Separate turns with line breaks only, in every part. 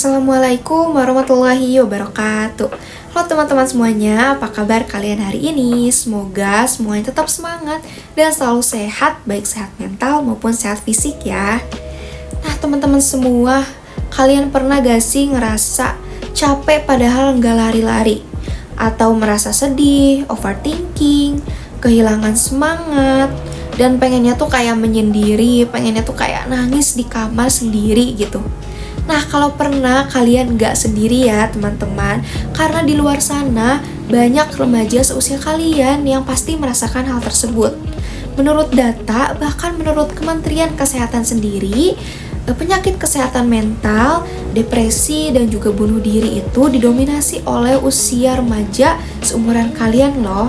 Assalamualaikum warahmatullahi wabarakatuh. Halo teman-teman semuanya, apa kabar kalian hari ini? Semoga semuanya tetap semangat dan selalu sehat, baik sehat mental maupun sehat fisik ya. Nah teman-teman semua, kalian pernah gak sih ngerasa capek padahal nggak lari-lari? Atau merasa sedih, overthinking, kehilangan semangat, dan pengennya tuh kayak menyendiri, pengennya tuh kayak nangis di kamar sendiri gitu. Nah, kalau pernah, kalian nggak sendiri ya teman-teman, karena di luar sana banyak remaja seusia kalian yang pasti merasakan hal tersebut. Menurut data, bahkan menurut Kementerian Kesehatan sendiri, penyakit kesehatan mental, depresi, dan juga bunuh diri itu didominasi oleh usia remaja seumuran kalian loh.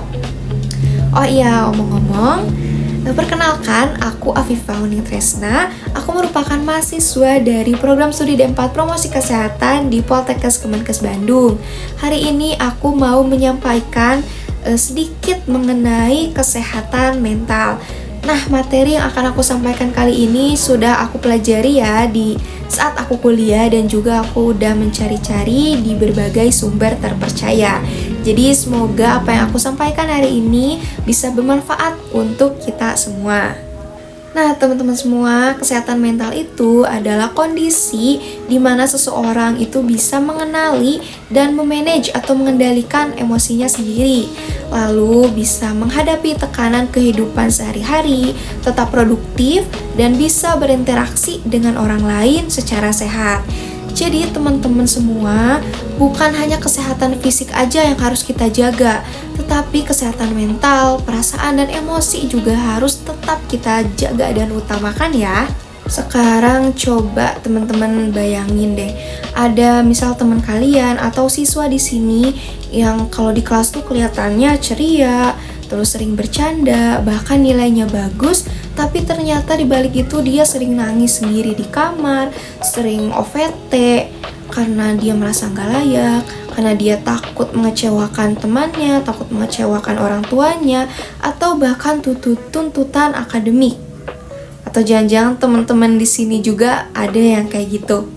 Oh iya, omong-omong, perkenalkan, aku Afifah Uning Tresna. Aku merupakan mahasiswa dari program studi D4 Promosi Kesehatan di Poltekkes Kemenkes Bandung. Hari ini aku mau menyampaikan sedikit mengenai kesehatan mental. Nah, materi yang akan aku sampaikan kali ini sudah aku pelajari ya di saat aku kuliah, dan juga aku udah mencari-cari di berbagai sumber terpercaya. Jadi semoga apa yang aku sampaikan hari ini bisa bermanfaat untuk kita semua. Nah teman-teman semua, kesehatan mental itu adalah kondisi di mana seseorang itu bisa mengenali dan memanage atau mengendalikan emosinya sendiri, lalu bisa menghadapi tekanan kehidupan sehari-hari, tetap produktif, dan bisa berinteraksi dengan orang lain secara sehat. Jadi teman-teman semua, bukan hanya kesehatan fisik aja yang harus kita jaga, tetapi kesehatan mental, perasaan, dan emosi juga harus tetap kita jaga dan utamakan ya. Sekarang coba teman-teman bayangin deh, ada misal teman kalian atau siswa di sini yang kalau di kelas tuh kelihatannya ceria, terus sering bercanda, bahkan nilainya bagus, tapi ternyata di balik itu dia sering nangis sendiri di kamar, sering OVT karena dia merasa nggak layak, karena dia takut mengecewakan temannya, takut mengecewakan orang tuanya, atau bahkan tuntutan akademik. Atau jangan-jangan teman-teman di sini juga ada yang kayak gitu.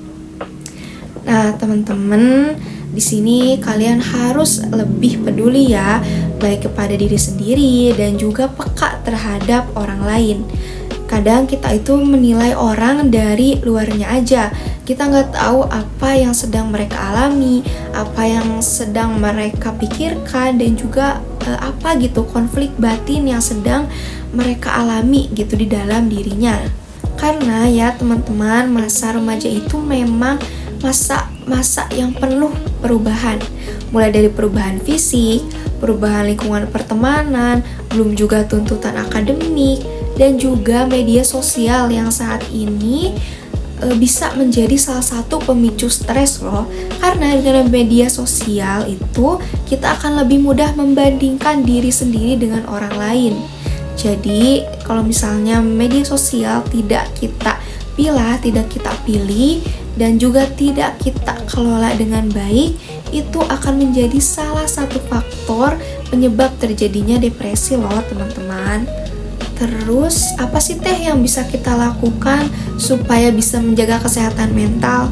Nah, teman-teman, di sini kalian harus lebih peduli ya, baik kepada diri sendiri dan juga peka terhadap orang lain. Kadang kita itu menilai orang dari luarnya aja. Kita nggak tahu apa yang sedang mereka alami, apa yang sedang mereka pikirkan, dan juga apa gitu konflik batin yang sedang mereka alami gitu di dalam dirinya. Karena ya teman-teman, masa remaja itu memang masa yang penuh perubahan, mulai dari perubahan fisik, perubahan lingkungan pertemanan, belum juga tuntutan akademik, dan juga media sosial yang saat ini bisa menjadi salah satu pemicu stres loh. Karena dengan media sosial itu kita akan lebih mudah membandingkan diri sendiri dengan orang lain. Jadi kalau misalnya media sosial tidak kita pilah, tidak kita pilih, dan juga tidak kita kelola dengan baik, itu akan menjadi salah satu faktor penyebab terjadinya depresi loh teman-teman. Terus apa sih teh yang bisa kita lakukan supaya bisa menjaga kesehatan mental?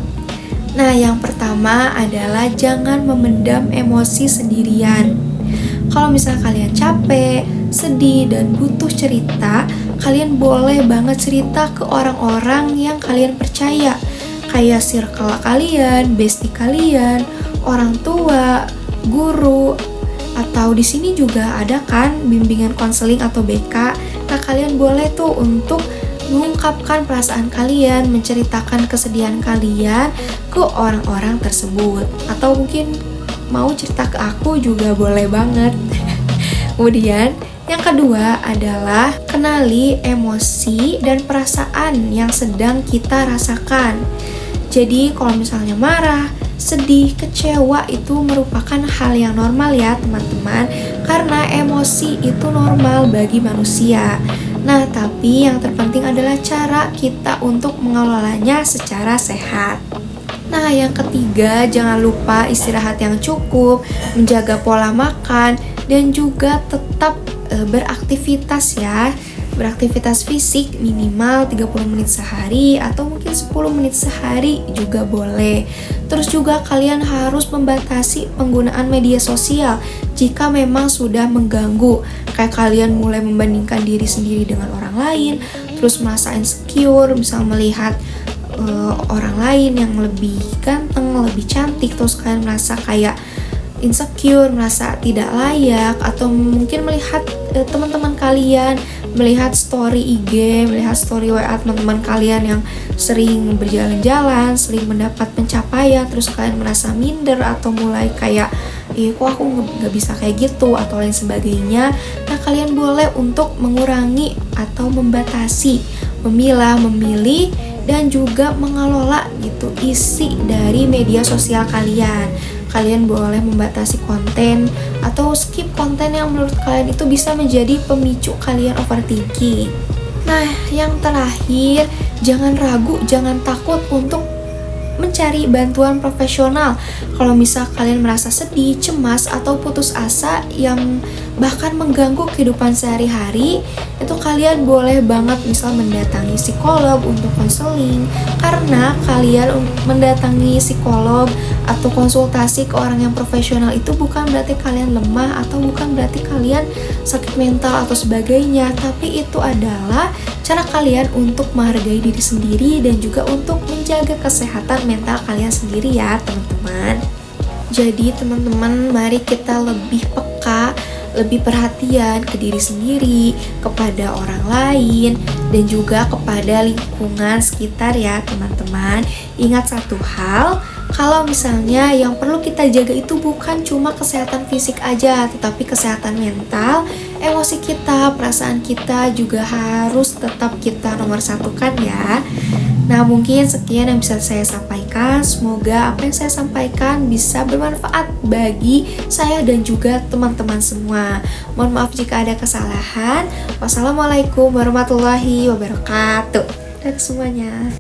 Nah, yang pertama adalah jangan memendam emosi sendirian. Kalau misalnya kalian capek, sedih, dan butuh cerita, kalian boleh banget cerita ke orang-orang yang kalian percaya, kayak circle kalian, bestie kalian, orang tua, guru, atau di sini juga ada kan bimbingan konseling atau BK. Nah, kalian boleh tuh untuk mengungkapkan perasaan kalian, menceritakan kesedihan kalian ke orang-orang tersebut. Atau mungkin mau cerita ke aku juga boleh banget. Kemudian yang kedua adalah kenali emosi dan perasaan yang sedang kita rasakan. Jadi kalau misalnya marah, sedih, kecewa itu merupakan hal yang normal ya teman-teman, karena emosi itu normal bagi manusia. Nah, tapi yang terpenting adalah cara kita untuk mengelolanya secara sehat. Nah, yang ketiga, jangan lupa istirahat yang cukup, menjaga pola makan, dan juga tetap beraktivitas ya. Beraktivitas fisik minimal 30 menit sehari atau mungkin 10 menit sehari juga boleh. Terus juga kalian harus membatasi penggunaan media sosial jika memang sudah mengganggu. Kayak kalian mulai membandingkan diri sendiri dengan orang lain, terus merasa insecure, misal melihat orang lain yang lebih ganteng, lebih cantik, terus kalian merasa kayak insecure, merasa tidak layak, atau mungkin melihat teman-teman kalian, melihat story IG, melihat story WA teman-teman kalian yang sering berjalan-jalan, sering mendapat pencapaian, terus kalian merasa minder atau mulai kayak kok aku nggak bisa kayak gitu atau lain sebagainya. Nah, kalian boleh untuk mengurangi atau membatasi, memilah, memilih, dan juga mengelola gitu isi dari media sosial kalian. Kalian boleh membatasi konten atau skip konten yang menurut kalian itu bisa menjadi pemicu kalian overthinking. Nah, yang terakhir, jangan ragu, jangan takut untuk mencari bantuan profesional. Kalau misal kalian merasa sedih, cemas, atau putus asa yang bahkan mengganggu kehidupan sehari-hari, itu kalian boleh banget misal mendatangi psikolog untuk konseling. Karena kalian mendatangi psikolog atau konsultasi ke orang yang profesional itu bukan berarti kalian lemah atau bukan berarti kalian sakit mental atau sebagainya, tapi itu adalah cara kalian untuk menghargai diri sendiri dan juga untuk menjaga kesehatan mental kalian sendiri ya teman-teman. Jadi teman-teman, mari kita lebih peka, lebih perhatian ke diri sendiri, kepada orang lain, dan juga kepada lingkungan sekitar ya teman-teman. Ingat satu hal, kalau misalnya yang perlu kita jaga itu bukan cuma kesehatan fisik aja, tetapi kesehatan mental, emosi kita, perasaan kita juga harus tetap kita nomor satukan ya. Nah, mungkin sekian yang bisa saya sampaikan. Semoga apa yang saya sampaikan bisa bermanfaat bagi saya dan juga teman-teman semua. Mohon maaf jika ada kesalahan. Wassalamualaikum warahmatullahi wabarakatuh. Dadah semuanya.